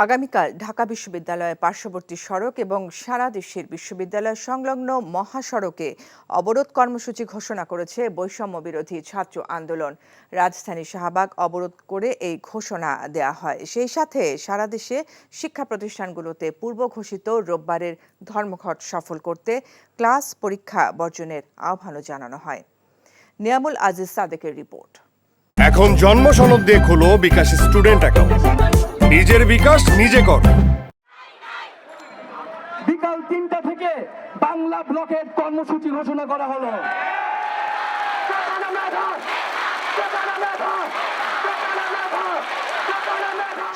আগামীকাল ঢাকা বিশ্ববিদ্যালয়ের পার্শ্ববর্তী সড়ক এবং সারা দেশের বিশ্ববিদ্যালয় সংলগ্ন মহাসড়কে অবরোধ কর্মসূচি ঘোষণা করেছে বৈষম্য বিরোধী ছাত্র আন্দোলন। রাজধানী শাহবাগ অবরোধ করে এই ঘোষণা দেয়া হয়। সেই সাথে সারা দেশে শিক্ষা প্রতিষ্ঠানগুলোতে পূর্ব ঘোষিত রোববারের ধর্মঘট সফল করতে ক্লাস পরীক্ষা বর্জনের আহ্বানও জানানো হয়। নিয়ামুল আজিজ সাদেকের রিপোর্ট। এখন জন্ম সনদ দিয়ে খোলো বিকাশ স্টুডেন্ট অ্যাকাউন্ট। নিজের বিকাশ নিজে কর। বিকাল ৩টা থেকে বাংলা ব্লকের কর্মসূচি ঘোষণা করা হলো।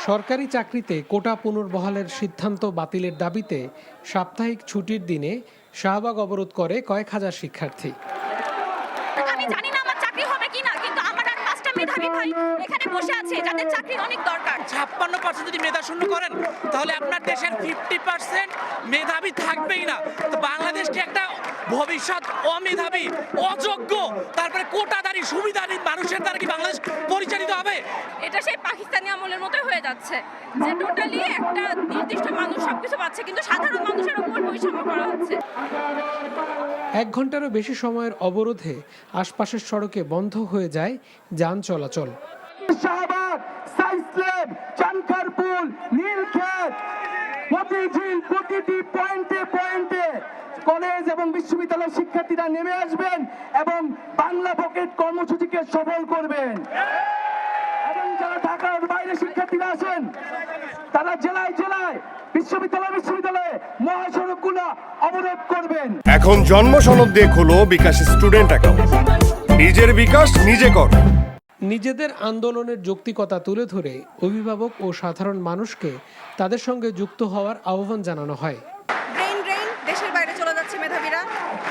সরকারি চাকরিতে কোটা পুনর্বহালের সিদ্ধান্ত বাতিলের দাবিতে সাপ্তাহিক ছুটির দিনে শাহবাগ অবরোধ করে কয়েক হাজার শিক্ষার্থী। আমি জানি না আমার চাকরি হবে কিনা, কিন্তু আমার আর 5টা মেধাবী ভাই এখানে বসে আছে যাদের চাকরির অনেক দরকার। 56% যদি মেধা শূন্য করেন তাহলে আপনার দেশের 50% মেধাবী থাকবেই না। তো বাংলাদেশকে একটা ভবিষ্যৎ অমেধাবী, অযোগ্য, তারপরে কোটাধারী, সুবিধারী মানুষের দ্বারা কি বাংলাদেশ পরিচালিত হবে? এটা সেই পাকিস্তানি আমলের মতোই হয়ে যাচ্ছে, যে টোটালি একটা নির্দিষ্ট মানুষ সবকিছু পাচ্ছে কিন্তু সাধারণ মানুষের উপর বৈষম্য করা হচ্ছে। 1 ঘন্টারও বেশি সময়ের অবরোধে আশপাশের সড়কে বন্ধ হয়ে যায় যান চলাচল। শাহবাগ, সাইসলেব, চানখারপুল, নীলক্ষেত, মতিঝিল, প্রতিটি পয়েন্টে পয়েন্টে কলেজ এবং বিশ্ববিদ্যালয়ের শিক্ষার্থীরা নেমে আসবেন এবং বাংলা পকেট কর্মসূচিকে সফল করবেন। এবং যারা ঢাকার বাইরে শিক্ষার্থীরা আছেন তারা জেলায় জেলায় বিশ্ববিদ্যালয়ে মহাসড়কগুলো অবরোধ করবেন। এখন জন্ম সনদ দিয়ে খোলো বিকাশ স্টুডেন্ট অ্যাকাউন্ট। নিজের বিকাশ নিজে কর। নিজেদের আন্দোলনের যৌক্তিকতা তুলে ধরে অভিভাবক ও সাধারণ মানুষকে তাদের সঙ্গে যুক্ত হওয়ার আহ্বান জানানো হয়। ব্রেন দেশের বাইরে চলে যাচ্ছে মেধাবীরা,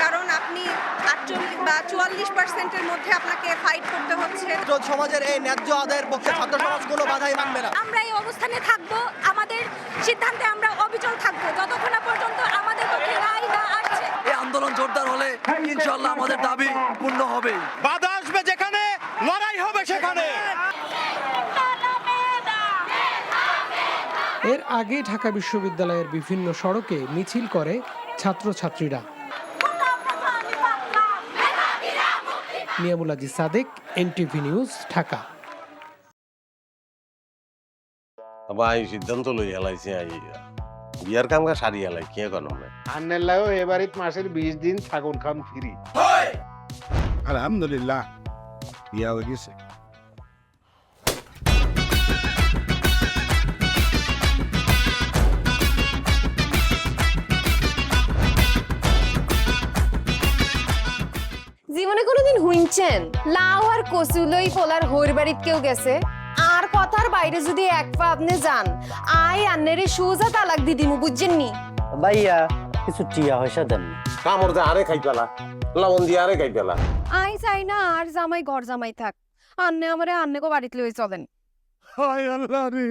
কারণ আপনি 48 বা 44% মধ্যে আপনাকে ফাইট করতে হচ্ছে। সমাজের এই ন্যায্য আদায়ের পক্ষে ছাত্র সমাজ কোনো বাধাই মানবে না। আমরা এই অবস্থানে থাকবো, আমাদের সিদ্ধান্তে আমরা অবিচল থাকবো যতক্ষণ না পর্যন্ত আমাদের পক্ষে রায় না আসছে। এই আন্দোলন জোরদার হলে ইনশাআল্লাহ আমাদের দাবি পূর্ণ হবে। বাধা আসবে যেখানে, লড়াই হবে সেখানে। এর আগে ঢাকা বিশ্ববিদ্যালয়ের বিভিন্ন সড়কে মিছিল করে ছাত্রছাত্রীরা। Niamul Aziz Sadek, NTV news, Dhaka. ভাই সিদ্ধান্ত লই হেলাইছে বিয়ার কাম কা সারি হেলাই কি এখন হবে আন্নের লাও এবারিত মাসের 20 দিন ছাগল খাম ফ্রি। আলহামদুলিল্লাহ বিয়া হয়ে গেছে। জীবনে কোনোদিন হুইনছেন লাউ আর কচুলই পোলার হোর বাড়িত কেউ গেছে আর কথার বাইরে যদি এক পা আপনি যান আই আন্নেরে সুজা তালাক দি দিমু, বুঝছেন নি? ভাইয়া কিছু টিয়া পয়সা দেন। কামর দে আরে খাই পেলা লবণ দিয়ে আরে খাই পেলা। আই চাই না আর জামাই ঘর জামাই থাক, আন্নে আমারে আন্নেকো বাড়িতে লই চলেন। হায় আল্লাহ রে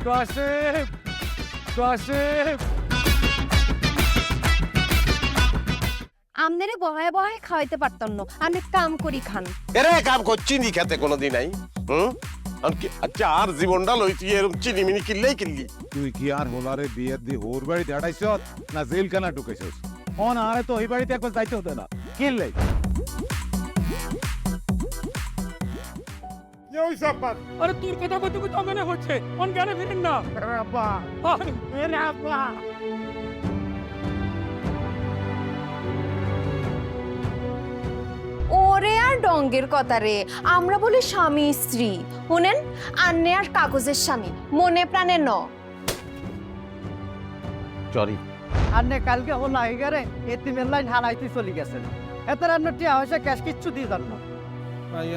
কাসেম কাসেম আমনেরে বহায় বহায় খাওয়াইতে পারতাম না, আন্নে কাম করি খান। এরে কাম করছি নি খেতে কোনোদিন নাই। আচ্ছা আর জীবনটা লই তুই এরকম চিনিমিনি কিল্লেই কিল্লি। তুই কি আর হোলারে বিয়ে দি হোর বাড়িতে আড়াইছ না জেল কানা ঢুকাইছস? অন আরে তো ওই বাড়িতে একবার যাইতে হতো না কিনলে। আরে তোর কথা কইতে কইতে মনে হচ্ছে অন জ্ঞানে ফিরেন না। আব্বা মেরে আব্বা ওরে আর ডঙ্গের কথা রে, আমরা বলি স্বামী স্ত্রী, শুনেন আন্নে আর কাগজের স্বামী, মনে প্রাণে ন। সরি আন্নে কালকে ও লাইগারে এতিমের লাইন হারাইতে চলে গেছেন। এত রান্না টিয়া পয়সা ক্যাশ কিচ্ছু দিয়ে যান না।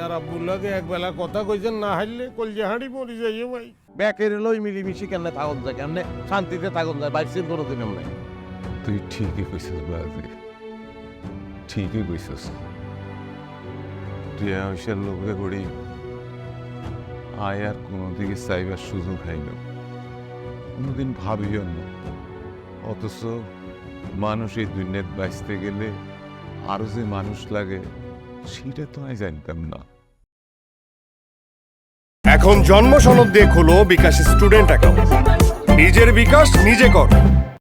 আর আব্বুল্লাহকে একবেলা কথা কইছেন না হাইলে কলজে হাঁড়ি পড়ি যাইও ভাই। ব্যাকের লই মিলিমিশি কেমনে থাকুন যায়, কেমনে শান্তিতে থাকুন যায়, বাইসের কোনোদিন এমনি। তুই ঠিকই কইছিস বাজে, ঠিকই কইছিস। তুই আয়সার লোভে করি আয় আর কোনোদিকে চাইবার সুযোগ হয়নি, কোনোদিন ভাবিও না। অথচ মানুষ এই দুনিয়াত বাঁচতে গেলে আরো যে মানুষ লাগে সেটা তো আমি জানতাম না। এখন জন্ম সনদ দিয়ে খোলো বিকাশ স্টুডেন্ট অ্যাকাউন্ট। নিজের বিকাশ নিজে কর।